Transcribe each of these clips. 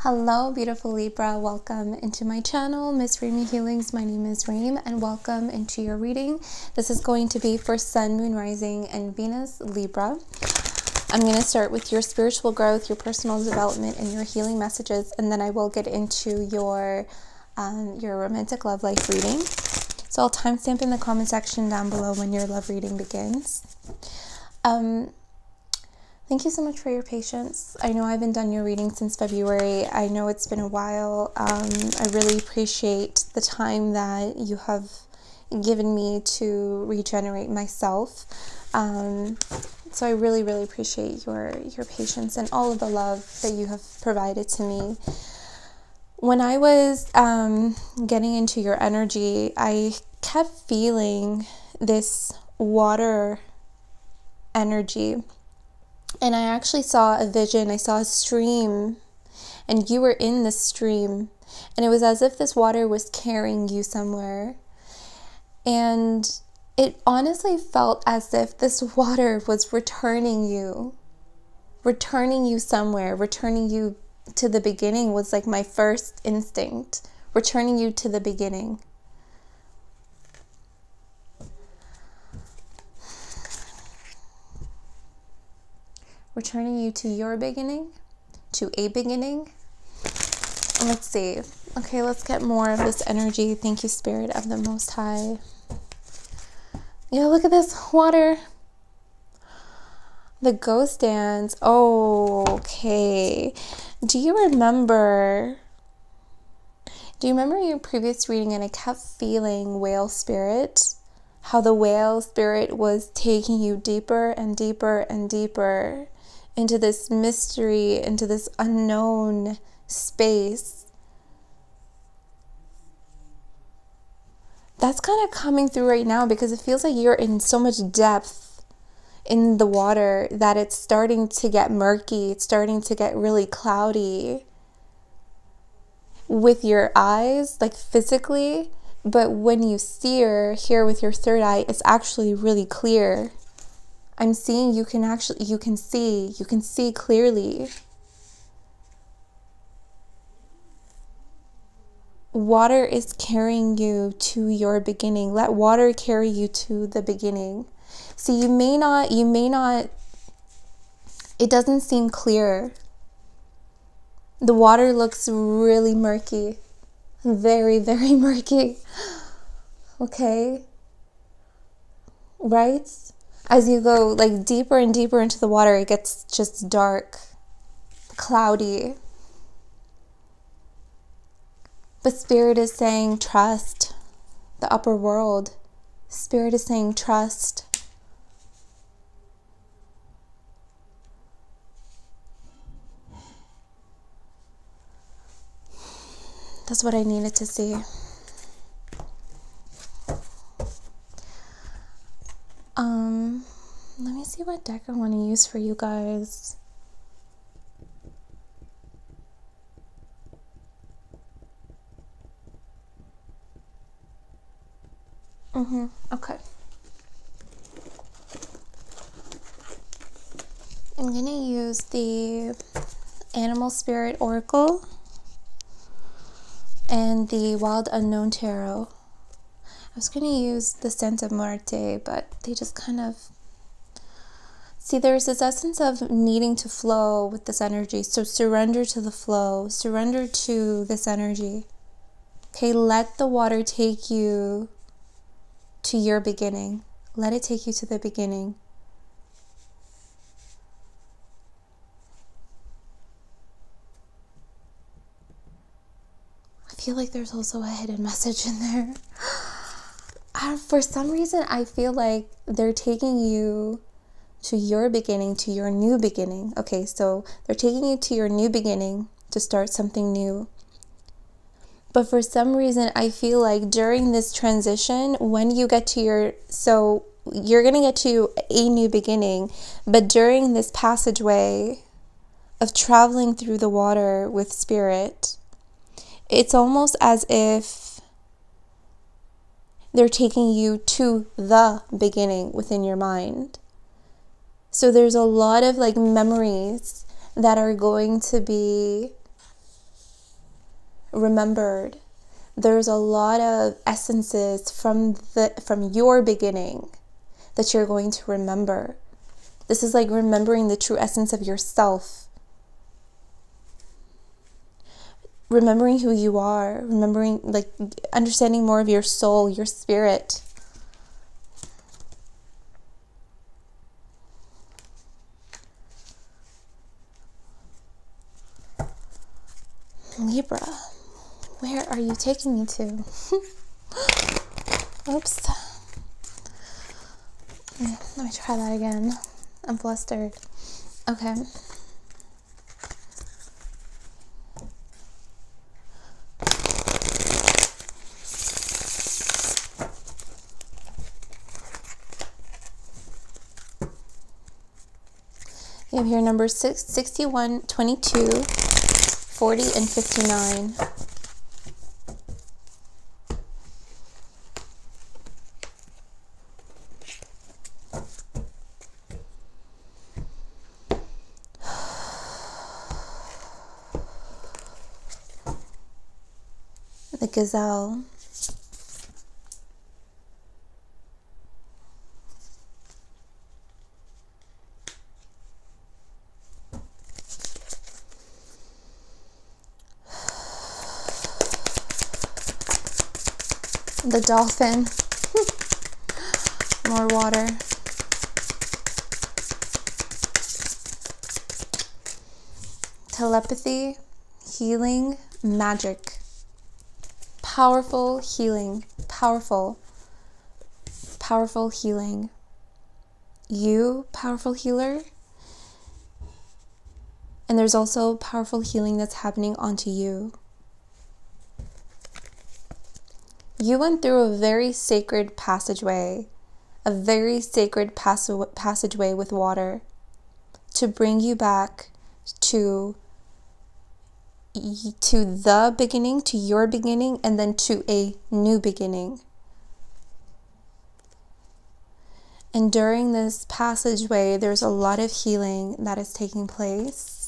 Hello, beautiful Libra. Welcome into my channel, Miss Raimi Healings. My name is Raim, and welcome into your reading. This is going to be for Sun, Moon, Rising, and Venus, Libra. I'm going to start with your spiritual growth, your personal development, and your healing messages, and then I will get into your romantic love life reading. So I'll timestamp in the comment section down below when your love reading begins. Thank you so much for your patience. I know I haven't done your reading since February. I know it's been a while. I really appreciate the time that you have given me to regenerate myself. So I really, really appreciate your patience and all of the love that you have provided to me. When I was getting into your energy, I kept feeling this water energy. And I actually saw a vision. I saw a stream, and you were in the stream, and it was as if this water was carrying you somewhere. And it honestly felt as if this water was returning you somewhere. Returning you to the beginning was like my first instinct. Returning you to the beginning. Returning you to your beginning, to a beginning. Let's see. Okay, let's get more of this energy. Thank you, Spirit of the Most High. Yeah, look at this water. The ghost dance. Oh, okay. Do you remember your previous reading, and I kept feeling whale spirit? How the whale spirit was taking you deeper and deeper and deeper into this mystery, into this unknown space. That's kind of coming through right now, because it feels like you're in so much depth in the water that it's starting to get murky. It's starting to get really cloudy with your eyes, like physically. But when you hear with your third eye, it's actually really clear. I'm seeing you can see clearly. Water is carrying you to your beginning. Let water carry you to the beginning. See, you may not, it doesn't seem clear. The water looks really murky. Very, very murky. Okay? Right? As you go like deeper and deeper into the water, it gets just dark, cloudy. But Spirit is saying trust. The upper world. Spirit is saying trust. That's what I needed to see. Let me see what deck I want to use for you guys. Okay. I'm going to use the Animal Spirit Oracle and the Wild Unknown Tarot. I was going to use the Santa Muerte, but they just kind of... See, there's this essence of needing to flow with this energy. So surrender to the flow. Surrender to this energy. Okay, let the water take you to your beginning. Let it take you to the beginning. I feel like there's also a hidden message in there. For some reason, I feel like they're taking you to your beginning, to your new beginning. Okay, so they're taking you to your new beginning to start something new. But for some reason, I feel like during this transition, when you get to you're going to get to a new beginning, but during this passageway of traveling through the water with Spirit, it's almost as if they're taking you to the beginning within your mind. So there's a lot of like memories that are going to be remembered. There's a lot of essences from your beginning that you're going to remember. This is like remembering the true essence of yourself. Remembering who you are, remembering, like, understanding more of your soul, your spirit. Libra, where are you taking me to? Oops. Let me try that again. I'm flustered. Okay. You have here numbers 6, 61, 22, 40, and 59. The gazelle. The dolphin. More water. Telepathy, healing, magic. Powerful healing. Powerful healing. You, powerful healer. And there's also powerful healing that's happening onto you. You went through a very sacred passageway, passageway with water to bring you back to the beginning, to your beginning, and then to a new beginning. And during this passageway, there's a lot of healing that is taking place.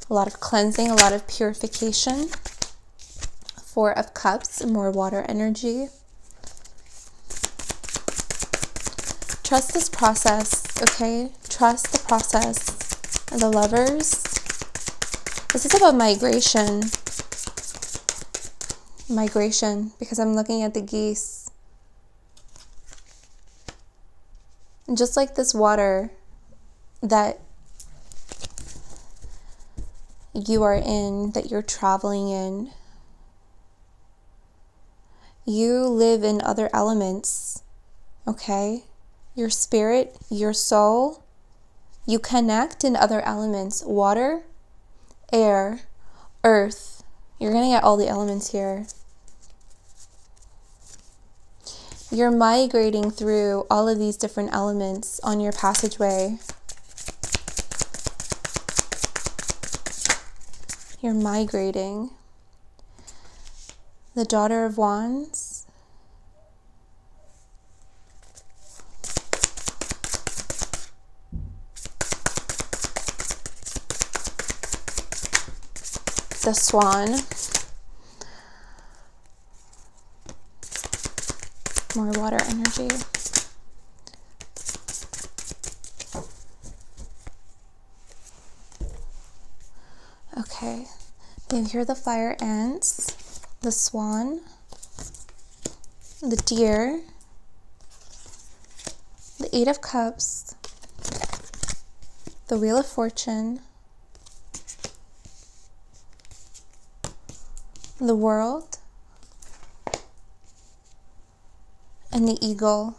A lot of cleansing, a lot of purification. 4 of Cups, more water energy. Trust this process, okay? Trust the process. And the Lovers. This is about migration. Migration, because I'm looking at the geese. And just like this water that you are in, that you're traveling in, you live in other elements, okay? Your spirit, your soul, you connect in other elements. Water, air, earth. You're going to get all the elements here. You're migrating through all of these different elements on your passageway. You're migrating. The Daughter of Wands. The Swan. More water energy. Okay, then here are the fire ants, the swan, the deer, the 8 of Cups, the Wheel of Fortune, the World, and the Eagle.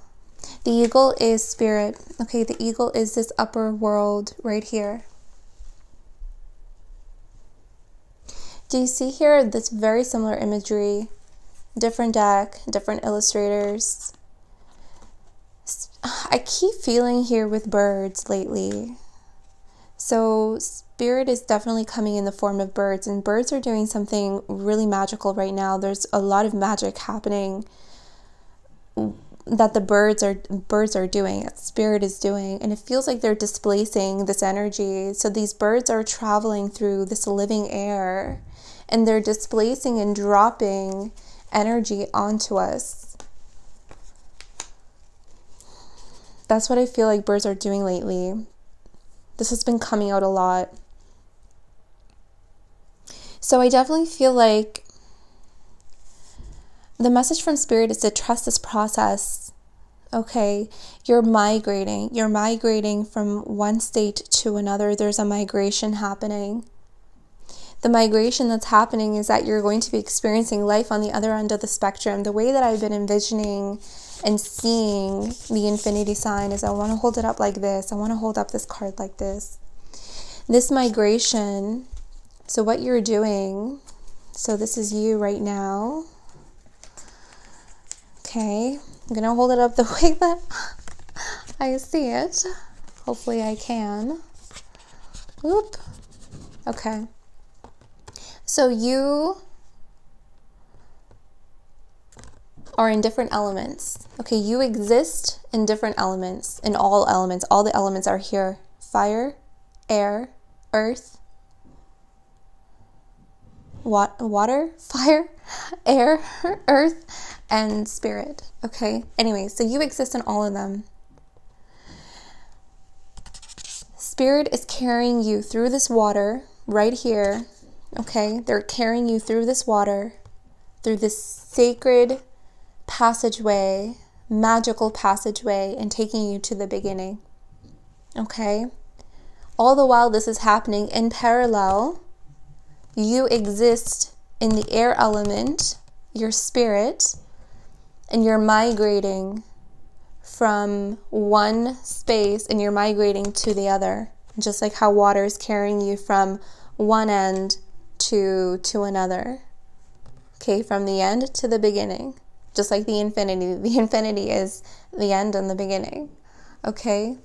The eagle is spirit. Okay, the eagle is this upper world right here. Do you see here this very similar imagery? Different deck, different illustrators. I keep feeling here with birds lately. So spirit is definitely coming in the form of birds, and birds are doing something really magical right now. There's a lot of magic happening that the birds are doing, that spirit is doing, and it feels like they're displacing this energy. So these birds are traveling through this living air, and they're displacing and dropping energy onto us. That's what I feel like birds are doing lately. This has been coming out a lot. So I definitely feel like the message from Spirit is to trust this process. Okay, you're migrating from one state to another. There's a migration happening. The migration that's happening is that you're going to be experiencing life on the other end of the spectrum. The way that I've been envisioning and seeing the infinity sign is I want to hold it up like this. I want to hold up this card like this. This migration, so what you're doing, so this is you right now. Okay, I'm going to hold it up the way that I see it. Hopefully I can. Oop. Okay. So you are in different elements. Okay, you exist in different elements, in all elements. All the elements are here. Fire, air, earth, water, fire, air, earth, and spirit. Okay, anyway, so you exist in all of them. Spirit is carrying you through this water right here. Okay, they're carrying you through this water, through this sacred passageway, magical passageway, and taking you to the beginning. Okay, all the while this is happening in parallel, you exist in the air element, your spirit, and you're migrating from one space and you're migrating to the other, just like how water is carrying you from one end to another. Okay, from the end to the beginning, just like the infinity. The infinity is the end and the beginning. Okay,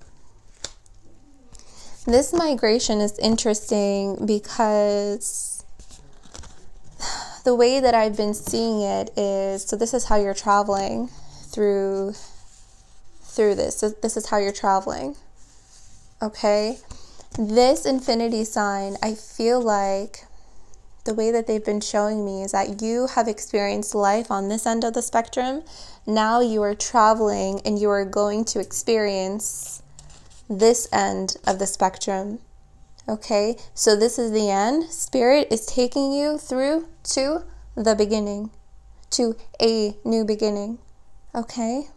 this migration is interesting because the way that I've been seeing it is, so this is how you're traveling through this. So this is how you're traveling. Okay, this infinity sign, I feel like the way that they've been showing me is that you have experienced life on this end of the spectrum. Now you are traveling and you are going to experience this end of the spectrum. Okay, so this is the end. Spirit is taking you through to the beginning, to a new beginning. Okay,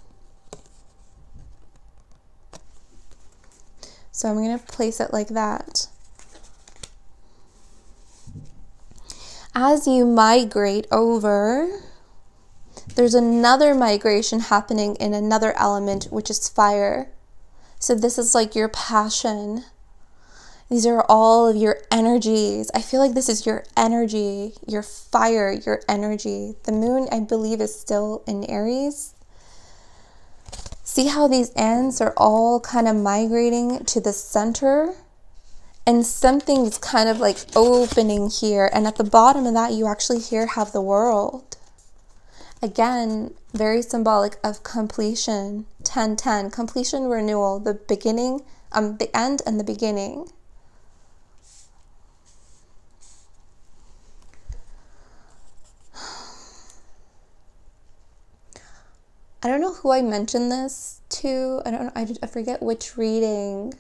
so I'm going to place it like that. As you migrate over, there's another migration happening in another element, which is fire. So this is like your passion. These are all of your energies. I feel like this is your energy, your fire, your energy. The moon, I believe, is still in Aries. See how these ends are all kind of migrating to the center? And something's kind of like opening here. And at the bottom of that, you actually here have the world. Again, very symbolic of completion. 10-10, completion, renewal, the beginning, the end and the beginning. I don't know who I mentioned this to. I forget which reading.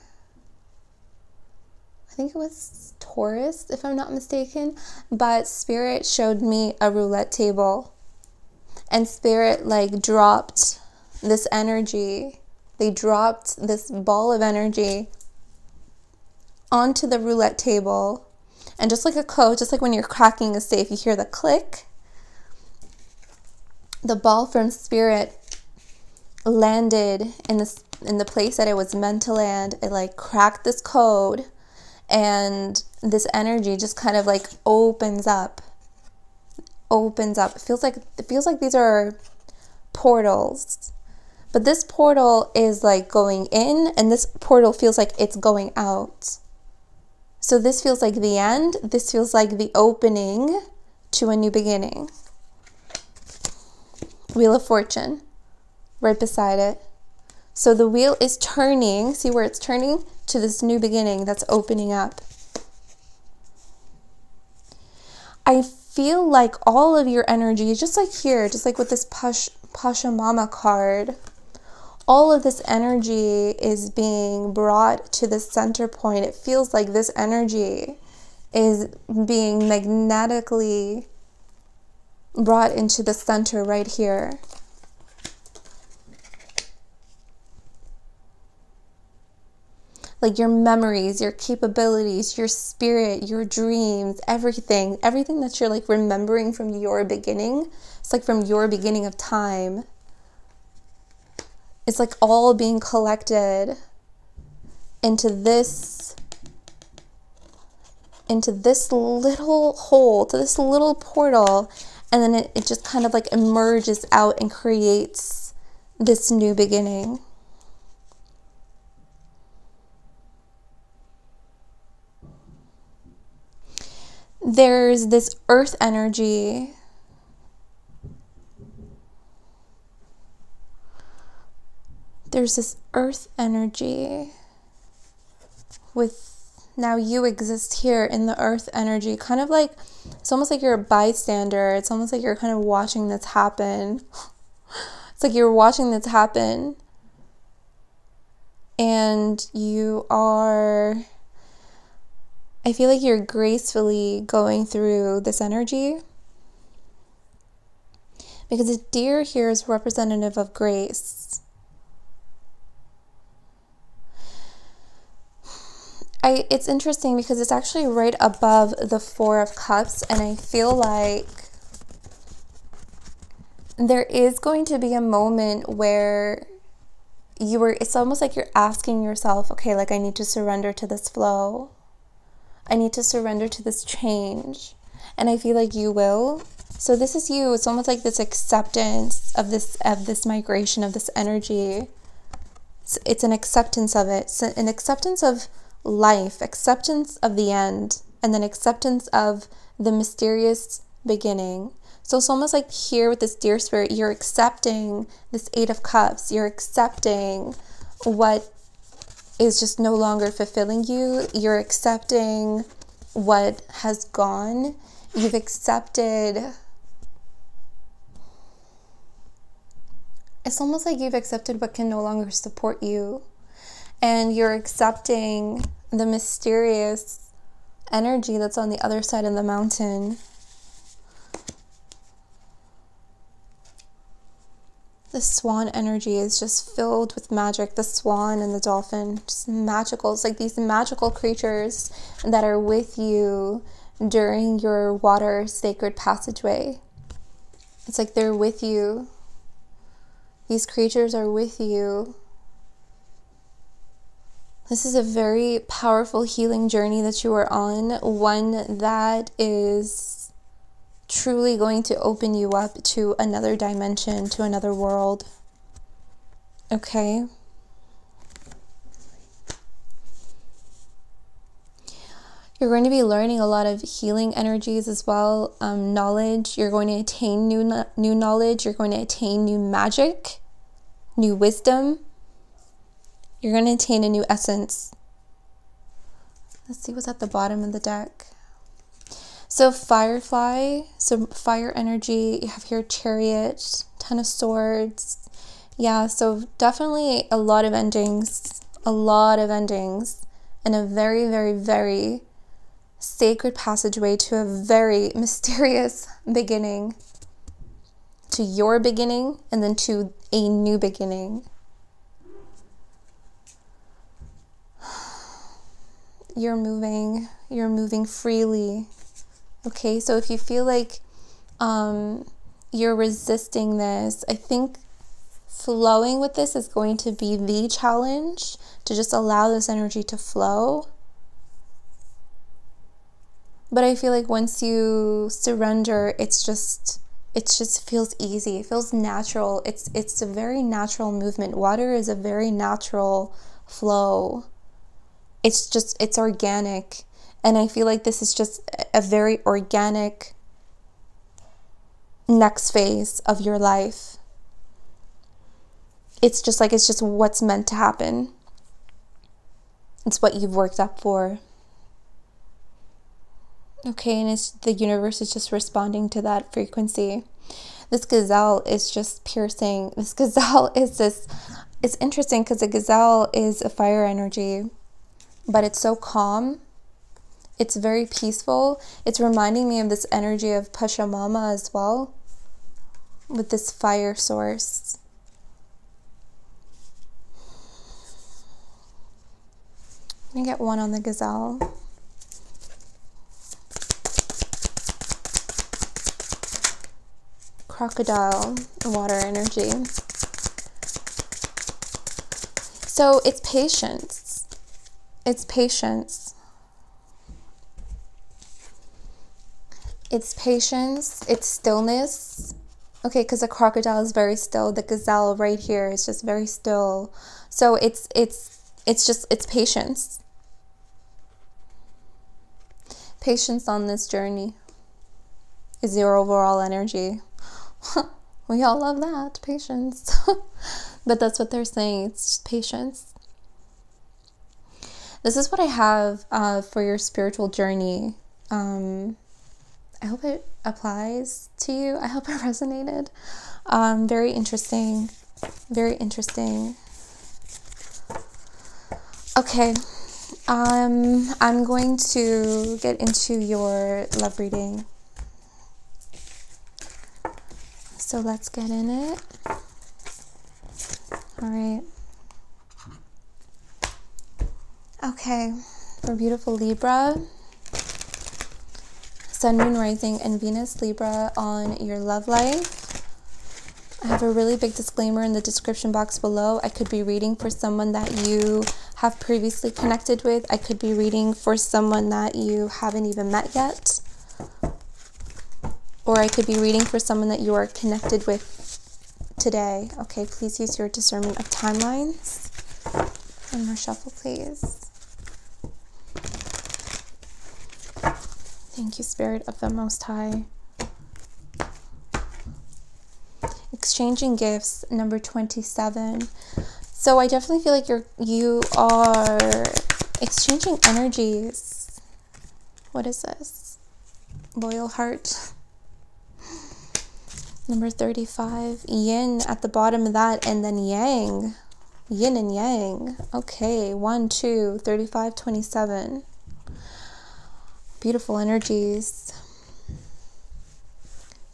I think it was Taurus, if I'm not mistaken, but Spirit showed me a roulette table, and Spirit like dropped this energy. They dropped this ball of energy onto the roulette table, and just like a code, just like when you're cracking a safe, you hear the click. The ball from Spirit landed in the place that it was meant to land. It like cracked this code. And this energy just kind of like opens up. It feels like these are portals. But this portal is like going in, and this portal feels like it's going out. So this feels like the end. This feels like the opening to a new beginning. Wheel of Fortune. right beside it. So the wheel is turning, see where it's turning? To this new beginning that's opening up. I feel like all of your energy, just like here, just like with this Pasha Mama card, all of this energy is being brought to the center point. It feels like this energy is being magnetically brought into the center right here. Like your memories, your capabilities, your spirit, your dreams, everything that you're like remembering from your beginning. It's like from your beginning of time. It's like all being collected into this little hole, to this little portal, and then it just kind of like emerges out and creates this new beginning. There's this earth energy. There's this earth energy with, now you exist here in the earth energy, kind of like, it's almost like you're a bystander. It's almost like you're kind of watching this happen. It's like you're watching this happen, and you are, I feel like you're gracefully going through this energy, because the deer here is representative of grace. It's interesting because it's actually right above the Four of Cups, and I feel like there is going to be a moment where it's almost like you're asking yourself, okay, like I need to surrender to this flow. I need to surrender to this change. And I feel like you will. So this is you. It's almost like this acceptance of this migration, of this energy. It's an acceptance of it. It's an acceptance of life, acceptance of the end, and then acceptance of the mysterious beginning. So it's almost like here with this deer spirit, you're accepting this Eight of Cups. You're accepting what is just no longer fulfilling you. You're accepting what has gone. You've accepted, it's almost like you've accepted what can no longer support you. And you're accepting the mysterious energy that's on the other side of the mountain. The swan energy is just filled with magic. The swan and the dolphin, just magical. It's like these magical creatures that are with you during your water sacred passageway. It's like they're with you. These creatures are with you. This is a very powerful healing journey that you are on, one that is truly going to open you up to another dimension, to another world. Okay? You're going to be learning a lot of healing energies as well, knowledge. You're going to attain new knowledge. You're going to attain new magic, new wisdom. You're going to attain a new essence. Let's see what's at the bottom of the deck. So Firefly, so fire energy. You have here Chariot, Ten of Swords. Yeah, so definitely a lot of endings, and a very, very, very sacred passageway to a very mysterious beginning, to your beginning, and then to a new beginning. You're moving freely. Okay, so if you feel like you're resisting this, I think flowing with this is going to be the challenge, to just allow this energy to flow. But I feel like once you surrender, it just feels easy. It feels natural. It's a very natural movement. Water is a very natural flow. It's organic. And I feel like this is just a very organic next phase of your life. it's just what's meant to happen. It's what you've worked up for. Okay, and the universe is just responding to that frequency. This gazelle is just piercing. This gazelle is it's interesting because a gazelle is a fire energy, but it's so calm. It's very peaceful. It's reminding me of this energy of Pachamama as well, with this fire source. Let me get one on the gazelle. Crocodile, water energy. So it's patience. It's patience. It's patience. It's stillness. Okay, because the crocodile is very still. The gazelle right here is just very still. So it's patience. Patience on this journey is your overall energy. We all love that, patience. But that's what they're saying. It's just patience. This is what I have for your spiritual journey. I hope it applies to you. I hope it resonated. Very interesting. Very interesting. Okay. I'm going to get into your love reading. So let's get in it. All right. Okay. For beautiful Libra, Sun, Moon, Rising, and Venus Libra on your love life. I have a really big disclaimer in the description box below. I could be reading for someone that you have previously connected with. I could be reading for someone that you haven't even met yet. Or I could be reading for someone that you are connected with today. Okay, please use your discernment of timelines. One more shuffle, please. Thank you, Spirit of the Most High. Exchanging gifts, number 27. So I definitely feel like you are exchanging energies. What is this? Loyal heart. Number 35, yin at the bottom of that, and then yang. Yin and yang. Okay, 1, 2, 35, 27. Beautiful energies.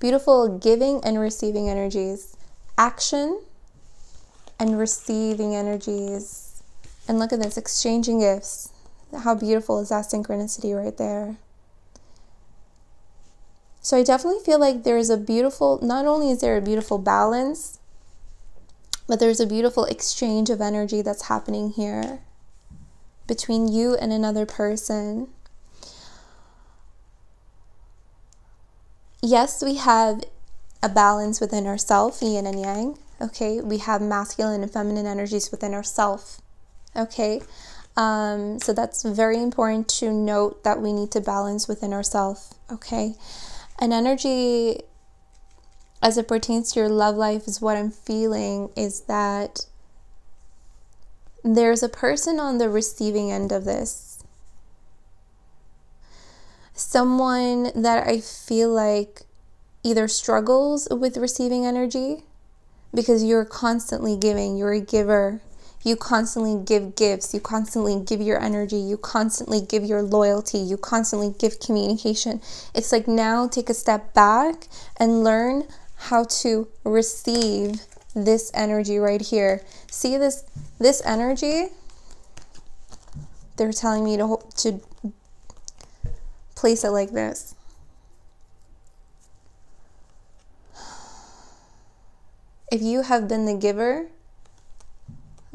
Beautiful giving and receiving energies. Action and receiving energies. And look at this, exchanging gifts. How beautiful is that synchronicity right there? So I definitely feel like there is a beautiful, not only is there a beautiful balance, but there's a beautiful exchange of energy that's happening here between you and another person. Yes, we have a balance within ourselves, yin and yang. Okay, we have masculine and feminine energies within ourselves. Okay, so that's very important to note that we need to balance within ourselves. Okay. An energy as it pertains to your love life is what I'm feeling is that there's a person on the receiving end of this. Someone that I feel like either struggles with receiving energy because you're constantly giving, you're a giver. You constantly give gifts, you constantly give your energy, you constantly give your loyalty, you constantly give communication. It's like now take a step back and learn how to receive this energy right here. See this energy? They're telling me to place it like this. If you have been the giver,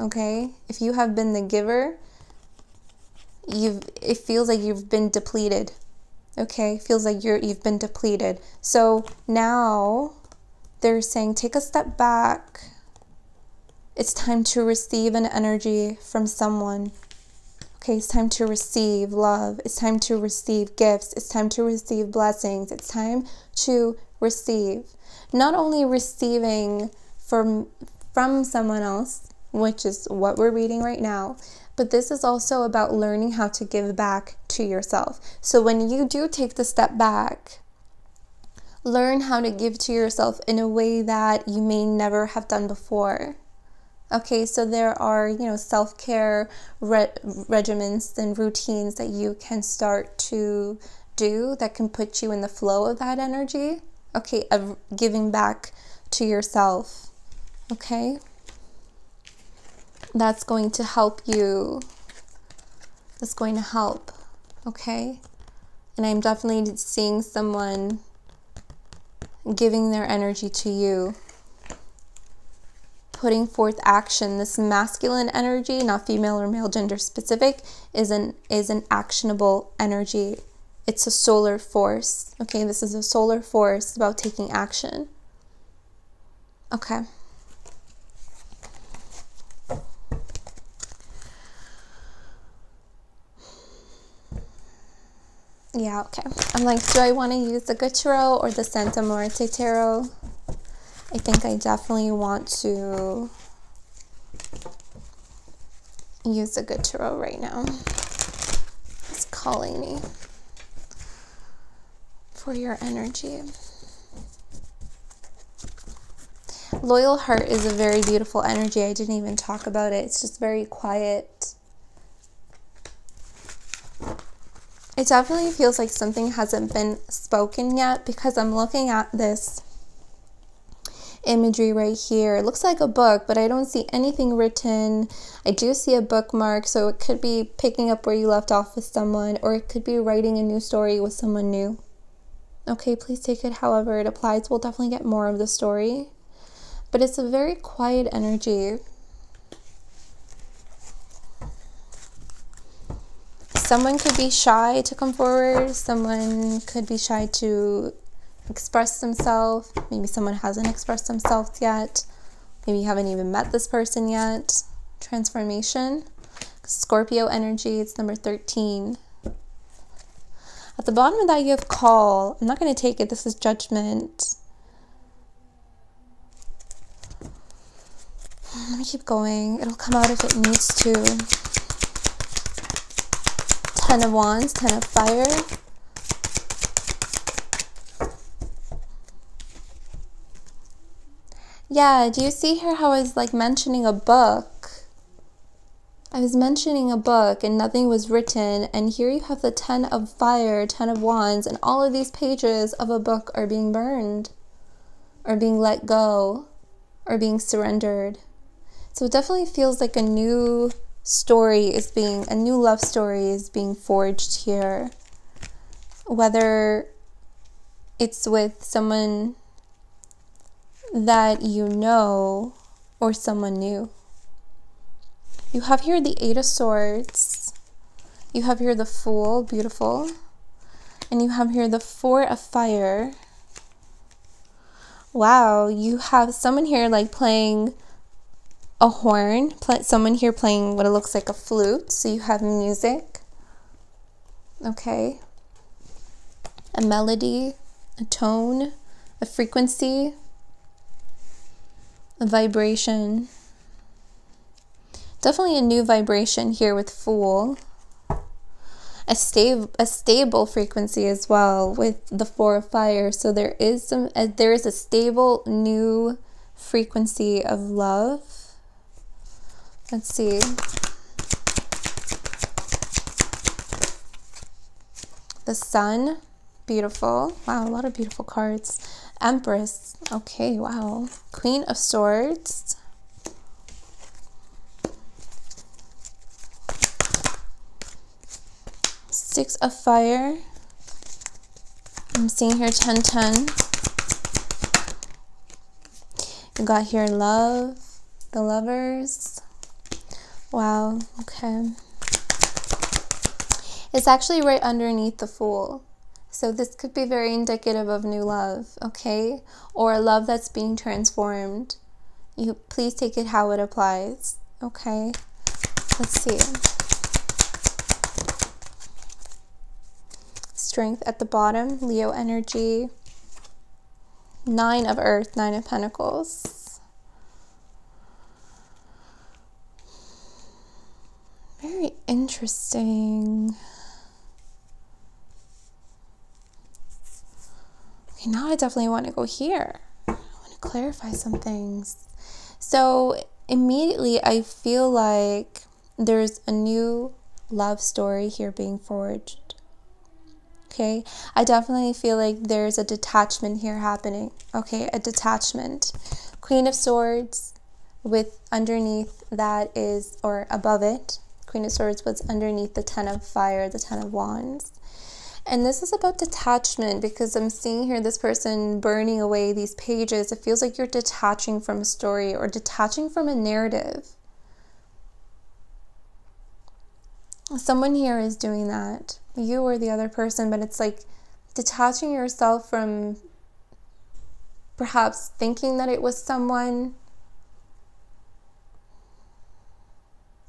okay, if you have been the giver, it feels like you've been depleted. Okay, feels like you've been depleted. So now they're saying take a step back. It's time to receive an energy from someone. Okay, it's time to receive love. It's time to receive gifts. It's time to receive blessings. It's time to receive. Not only receiving from someone else, which is what we're reading right now. But this is also about learning how to give back to yourself. So when you do take the step back, learn how to give to yourself in a way that you may never have done before. Okay, so there are, self-care regimens and routines that you can start to do that can put you in the flow of that energy. Okay, of giving back to yourself. Okay? That's going to help you. That's going to help. Okay? And I'm definitely seeing someone giving their energy to you, putting forth action. This masculine energy, not female or male gender specific, is an actionable energy. It's a solar force. Okay, this is a solar force about taking action. Okay. Yeah, okay. I'm like, do I want to use the Good Tarot or the Santa Muerte Tarot? I think I definitely want to use the Good Tarot right now. It's calling me for your energy. Loyal heart is a very beautiful energy. I didn't even talk about it. It's just very quiet. It definitely feels like something hasn't been spoken yet, because I'm looking at this imagery right here. It looks like a book, but I don't see anything written. I do see a bookmark, so it could be picking up where you left off with someone, or it could be writing a new story with someone new. Okay, please take it however it applies. We'll definitely get more of the story. But it's a very quiet energy. Someone could be shy to come forward. Someone could be shy to express themselves. Maybe someone hasn't expressed themselves yet. Maybe you haven't even met this person yet. Transformation. Scorpio energy, it's number 13. At the bottom of that you have call. I'm not going to take it. This is judgment. Let me keep going. It'll come out if it needs to. 10 of Wands, 10 of Fire. Yeah, do you see here how I was like mentioning a book? I was mentioning a book and nothing was written, and here you have the 10 of Fire, 10 of Wands, and all of these pages of a book are being burned, or being let go, or being surrendered. So it definitely feels like a new love story is being forged here. Whether it's with someone that you know or someone new. You have here the 8 of Swords. You have here the Fool, beautiful. And you have here the 4 of Fire. Wow, you have someone here like playing a horn, someone here playing what it looks like a flute, so you have music, okay, a melody, a tone, a frequency, a vibration, definitely a new vibration here with Fool, a stable frequency as well with the 4 of Fire, so there is a stable new frequency of love. Let's see. The Sun, beautiful. Wow, a lot of beautiful cards. Empress, okay, wow. Queen of Swords. Six of Fire. I'm seeing here 10-10. You got here love, the Lovers. Wow, okay. It's actually right underneath the Fool. So this could be very indicative of new love, okay? Or a love that's being transformed. You please take it how it applies, okay? Let's see. Strength at the bottom, Leo energy. 9 of Earth, 9 of Pentacles. Interesting. Okay, now I definitely want to go here. I want to clarify some things. So immediately I feel like there's a new love story here being forged. Okay, I definitely feel like there's a detachment here happening. Okay, a detachment. Queen of Swords with underneath that is, or above it, Queen of Swords was underneath the Ten of Fire, the Ten of Wands. And this is about detachment, because I'm seeing here this person burning away these pages. It feels like you're detaching from a story or detaching from a narrative. Someone here is doing that, you or the other person, but it's like detaching yourself from perhaps thinking that it was someone,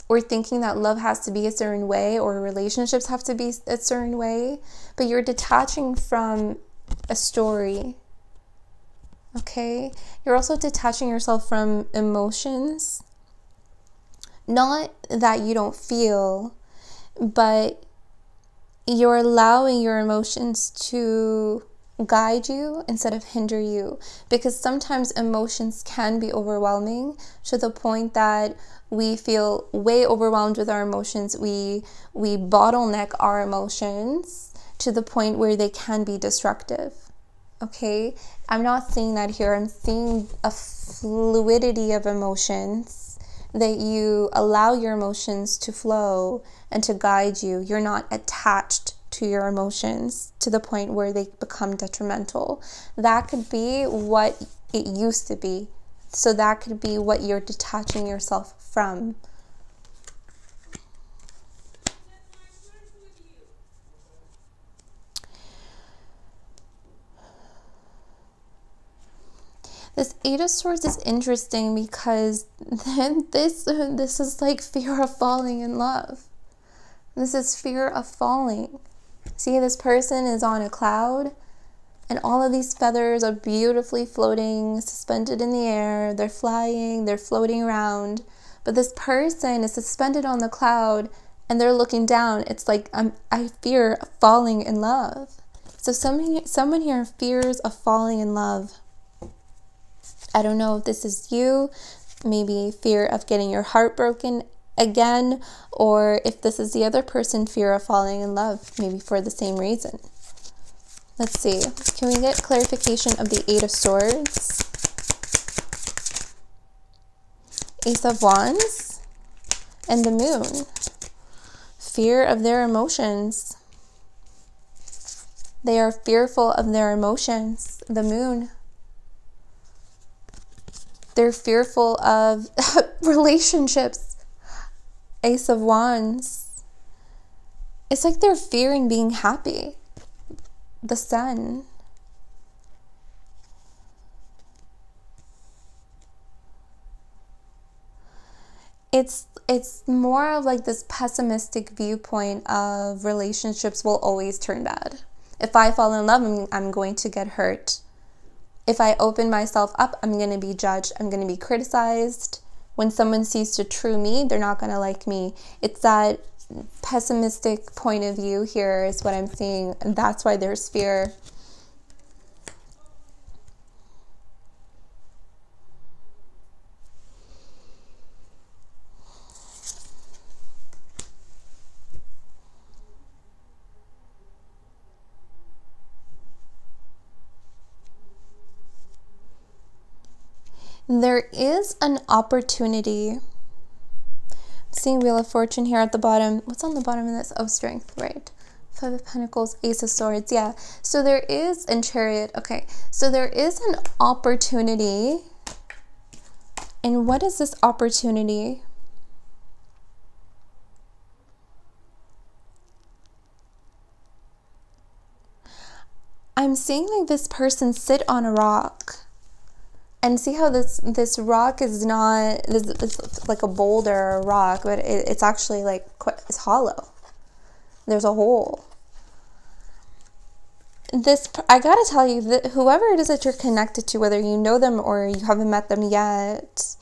or thinking that love has to be a certain way or relationships have to be a certain way, but you're detaching from a story. Okay? You're also detaching yourself from emotions. Not that you don't feel, but you're allowing your emotions to guide you instead of hinder you, because sometimes emotions can be overwhelming to the point that we feel way overwhelmed with our emotions. We bottleneck our emotions to the point where they can be destructive. Okay, I'm not seeing that here. I'm seeing a fluidity of emotions, that you allow your emotions to flow and to guide you. You're not attached to your emotions to the point where they become detrimental. That could be what it used to be. So that could be what you're detaching yourself from. This Eight of Swords is interesting because then this is like fear of falling in love. This is fear of falling. See, this person is on a cloud and all of these feathers are beautifully floating, suspended in the air. They're flying, they're floating around. But this person is suspended on the cloud and they're looking down. It's like, I fear falling in love. So someone here fears of falling in love. I don't know if this is you, maybe fear of getting your heart broken again, or if this is the other person, fear of falling in love, maybe for the same reason. Let's see. Can we get clarification of the Eight of Swords? Ace of Wands and the Moon. Fear of their emotions. They are fearful of their emotions. The Moon. They're fearful of relationships. Ace of Wands. It's like they're fearing being happy. The Sun. It's more of like this pessimistic viewpoint of relationships will always turn bad. If I fall in love, I'm going to get hurt. If I open myself up, I'm going to be judged. I'm going to be criticized. When someone sees the true me, they're not going to like me. It's that pessimistic point of view here is what I'm seeing. And that's why there's fear. There is an opportunity. I'm seeing Wheel of Fortune here at the bottom. What's on the bottom of this? Oh, Strength, right. Five of Pentacles, Ace of Swords, yeah. So there is, and Chariot, okay. So there is an opportunity. And what is this opportunity? I'm seeing like this person sit on a rock. And see how this rock is not, it's like a boulder or a rock, but it's actually like, it's hollow. There's a hole. I gotta tell you that whoever it is that you're connected to, whether you know them or you haven't met them yet,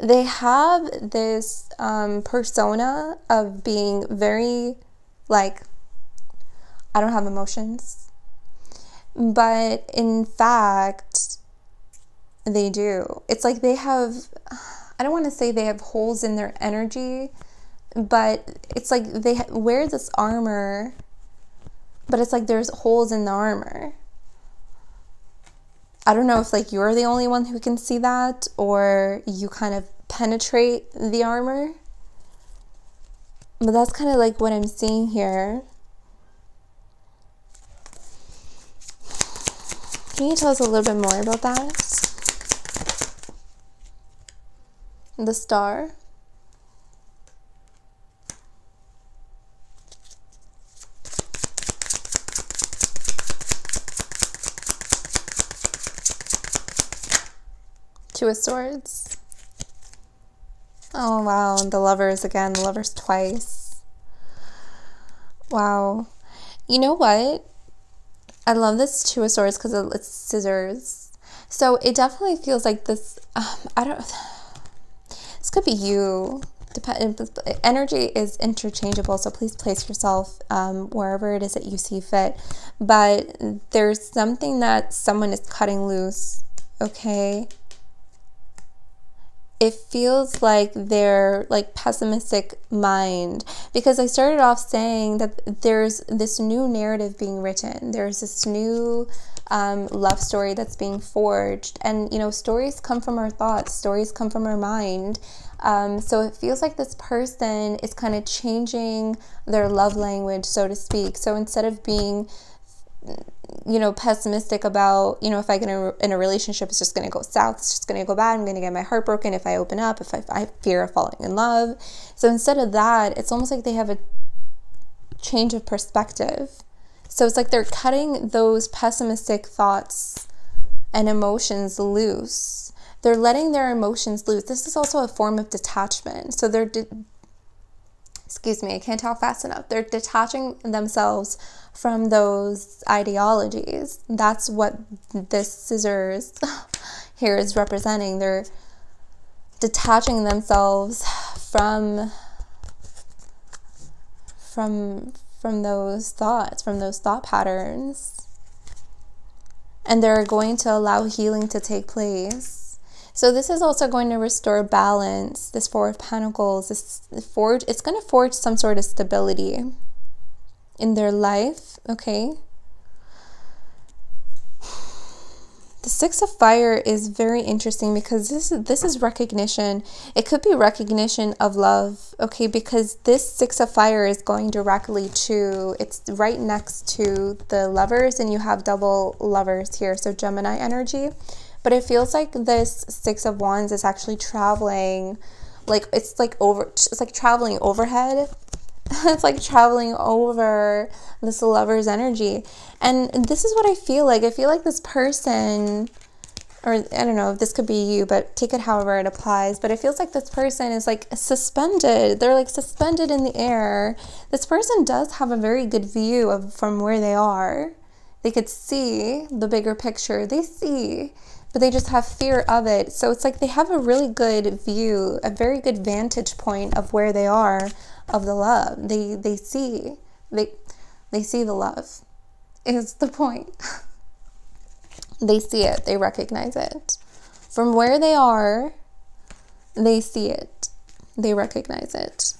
they have this persona of being very like, I don't have emotions. But in fact, they do. It's like they have, I don't want to say they have holes in their energy, but it's like they wear this armor, but it's like there's holes in the armor. I don't know if like you're the only one who can see that, or you kind of penetrate the armor. But that's kind of like what I'm seeing here. Can you tell us a little bit more about that? The star. Two of Swords. Oh wow, and the Lovers again, the Lovers twice. Wow. You know what? I love this Two of Swords because it's scissors. So it definitely feels like this, this could be you. Energy is interchangeable, so please place yourself wherever it is that you see fit. But there's something that someone is cutting loose, okay? It feels like their like pessimistic mind, because I started off saying that there's this new narrative being written. There's this new love story that's being forged, and you know, stories come from our thoughts, stories come from our mind. So it feels like this person is kind of changing their love language, so to speak. So instead of being, you know, pessimistic about, you know, if I get in a relationship, it's just going to go south, it's just going to go bad, I'm going to get my heart broken if I open up, if I fear of falling in love. So instead of that, it's almost like they have a change of perspective. So it's like they're cutting those pessimistic thoughts and emotions loose. They're letting their emotions loose. This is also a form of detachment. So they're excuse me, I can't talk fast enough. They're detaching themselves from those ideologies. That's what this scissors here is representing. They're detaching themselves from those thoughts, from those thought patterns. And they're going to allow healing to take place. So this is also going to restore balance. This Four of Pentacles, it's going to forge some sort of stability in their life, okay? The Six of Fire is very interesting because this is recognition. It could be recognition of love, okay? Because this Six of Fire is going directly to, it's right next to the Lovers, and you have double Lovers here, so Gemini energy. But it feels like this Six of Wands is actually traveling, like it's like traveling overhead. It's like traveling over this Lover's energy. And this is what I feel like. I feel like this person, or I don't know if this could be you, but take it however it applies. But it feels like this person is like suspended. They're like suspended in the air. This person does have a very good view of from where they are. They could see the bigger picture. They see, but they just have fear of it. So it's like they have a really good view, a very good vantage point of where they are of the love. They see the love is the point. They see it, they recognize it. From where they are, they see it, they recognize it.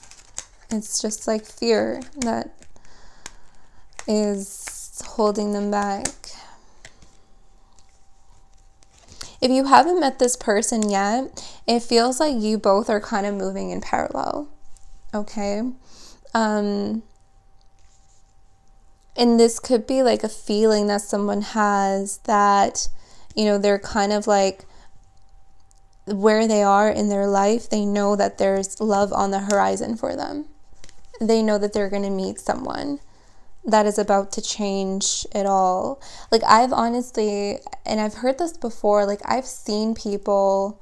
It's just like fear that is holding them back. If you haven't met this person yet, it feels like you both are kind of moving in parallel, okay? And this could be like a feeling that someone has that, you know, they're kind of like where they are in their life, they know that there's love on the horizon for them. They know that they're going to meet someone that is about to change it all. Like I've honestly, and I've heard this before, like I've seen people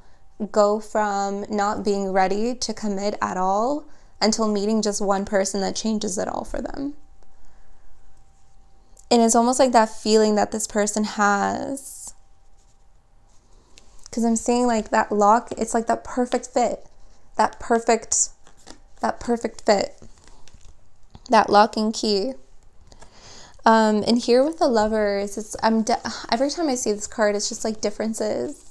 go from not being ready to commit at all until meeting just one person that changes it all for them. And it's almost like that feeling that this person has Because I'm seeing like that lock, it's like that perfect fit. That perfect fit. That lock and key. And here with the Lovers, every time I see this card, it's just like differences.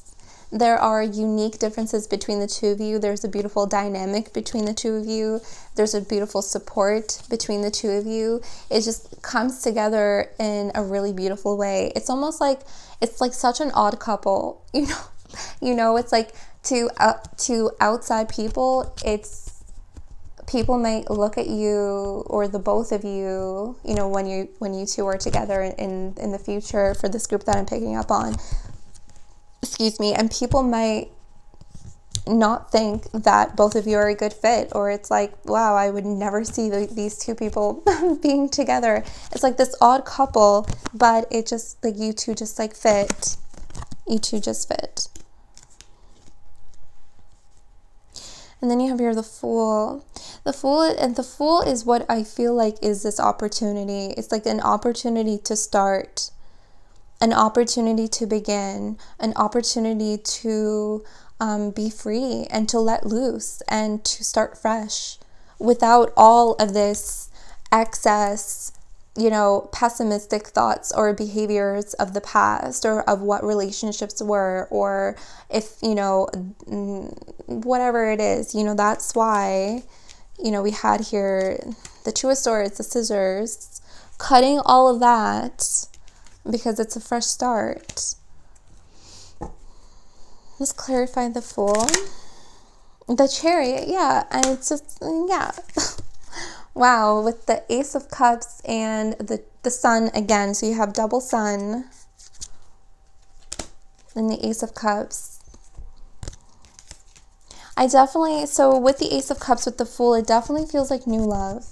There are unique differences between the two of you. There's a beautiful dynamic between the two of you. There's a beautiful support between the two of you. It just comes together in a really beautiful way. It's almost like, it's like such an odd couple, it's like to outside people, people might look at you, or the both of you, when you two are together in the future, for this group that I'm picking up on, and people might not think that both of you are a good fit, or it's like, wow, I would never see these two people being together. It's like this odd couple, but it just, like, you two just like fit. You two just fit. And then you have here the Fool. The Fool is what I feel like is this opportunity. It's like an opportunity to start, an opportunity to begin, an opportunity to be free and to let loose and to start fresh without all of this excess, pessimistic thoughts or behaviors of the past, or of what relationships were, or if, whatever it is, that's why, we had here the Two of Swords, the Scissors, cutting all of that because it's a fresh start. Let's clarify the Fool. The Chariot, yeah, and it's just, yeah. Wow, with the Ace of Cups and the Sun again. So you have double Sun and the Ace of Cups. So with the Ace of Cups, with the Fool, it definitely feels like new love.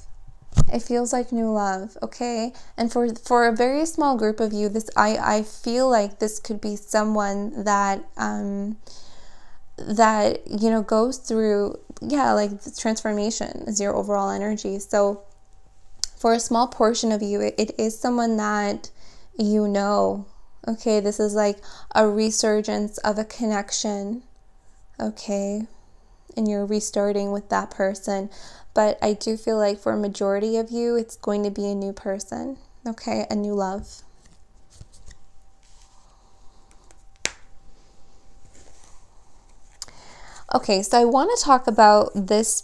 It feels like new love, okay? And for a very small group of you, I feel like this could be someone that goes through, like the transformation is your overall energy. So for a small portion of you, it is someone that okay, this is like a resurgence of a connection, okay, and you're restarting with that person. But I do feel like for a majority of you, it's going to be a new person, okay, a new love. Okay, so I want to talk about this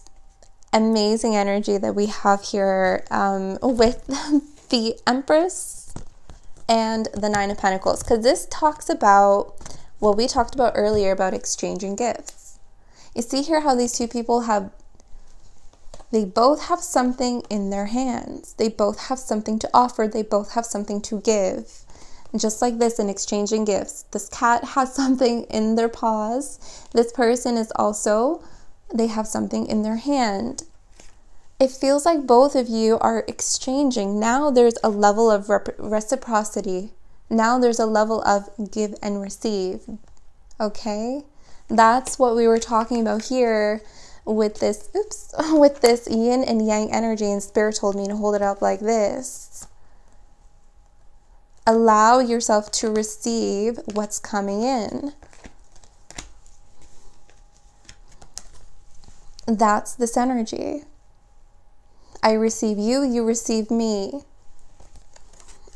amazing energy that we have here with the Empress and the Nine of Pentacles, because this talks about what we talked about earlier about exchanging gifts. You see here how these two people they both have something in their hands. They both have something to offer. They both have something to give. Just like this in exchanging gifts. This cat has something in their paws. This person is also, they have something in their hand. It feels like both of you are exchanging. Now there's a level of reciprocity. Now there's a level of give and receive. Okay? That's what we were talking about here with this, with this yin and yang energy, and Spirit told me to hold it up like this. Allow yourself to receive what's coming in. That's this energy. I receive you, you receive me.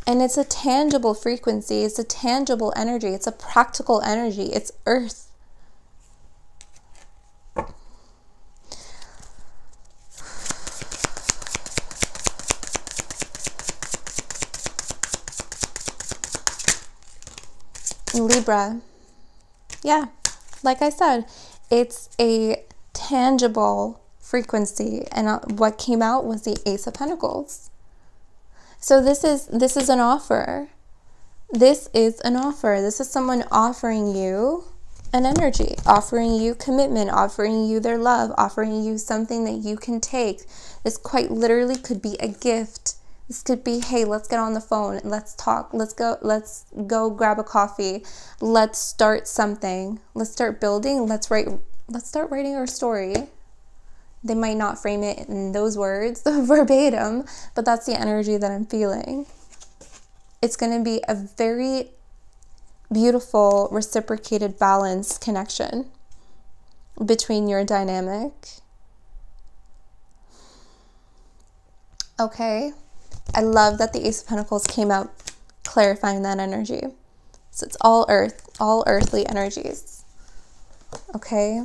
And it's a tangible frequency. It's a tangible energy. It's a practical energy. It's earth. Libra. Yeah, like I said, it's a tangible frequency, and what came out was the Ace of Pentacles. So this is an offer. This is an offer. This is someone offering you an energy, offering you commitment, offering you their love, offering you something that you can take. This quite literally could be a gift. This could be, hey, let's get on the phone, let's talk, let's go grab a coffee, let's start something, let's start building, let's start writing our story. They might not frame it in those words verbatim, but that's the energy that I'm feeling. It's going to be a very beautiful reciprocated balance connection between your dynamic. Okay, I love that the Ace of Pentacles came out clarifying that energy. So it's all earth, all earthly energies. Okay.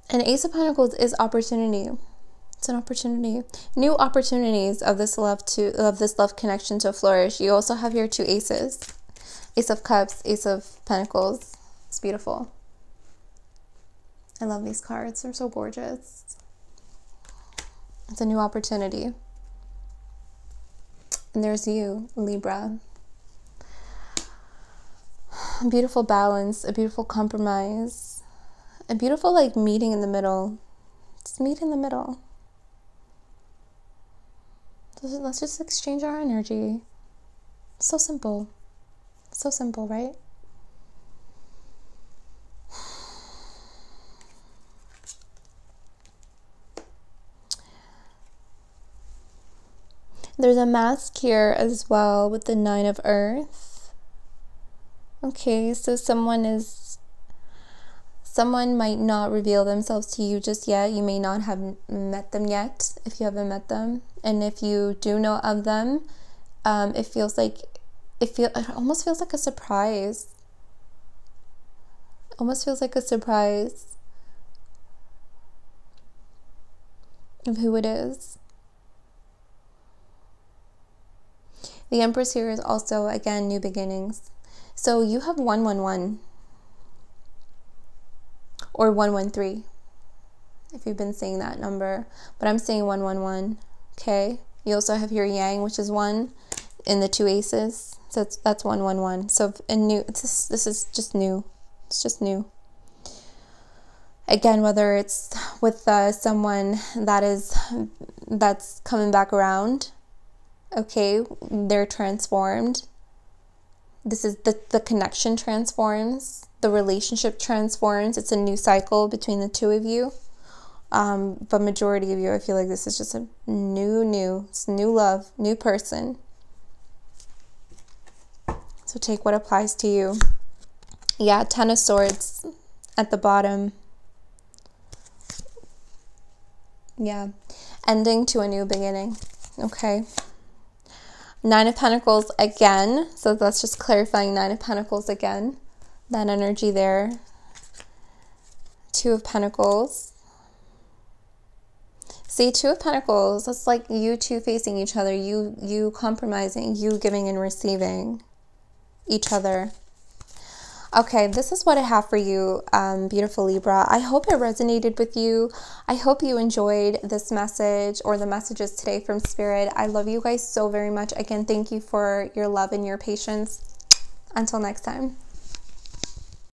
And Ace of Pentacles is opportunity. It's an opportunity. New opportunities of this love connection to flourish. You also have your two aces. Ace of Cups, Ace of Pentacles. It's beautiful. I love these cards. They're so gorgeous. It's a new opportunity. And there's you, Libra. A beautiful balance, a beautiful compromise. A beautiful like meeting in the middle. Just meet in the middle. Let's just exchange our energy. So simple. So simple, right? There's a mask here as well with the Nine of Earth. Okay, so someone might not reveal themselves to you just yet. You may not have met them yet if you haven't met them. And if you do know of them, it almost feels like a surprise. Almost feels like a surprise of who it is. The Empress here is also, again, new beginnings. So you have 111 or 113 if you've been seeing that number, but I'm saying 111. Okay, you also have your Yang, which is 1 in the two aces, so that's 111. So this is just new. It's just new. Again, whether it's with someone that's coming back around, okay, they're transformed. This is the connection transforms, the relationship transforms. It's a new cycle between the two of you. But majority of you, I feel like this is just a it's new love, new person. So take what applies to you. Yeah, Ten of Swords at the bottom. Yeah, ending to a new beginning. Okay. Nine of Pentacles again. So that's just clarifying Nine of Pentacles again. That energy there. Two of Pentacles. See, Two of Pentacles, that's like you two facing each other, you compromising, you giving and receiving each other. Okay, this is what I have for you, beautiful Libra. I hope it resonated with you. I hope you enjoyed this message or the messages today from Spirit. I love you guys so very much. Again, thank you for your love and your patience. Until next time.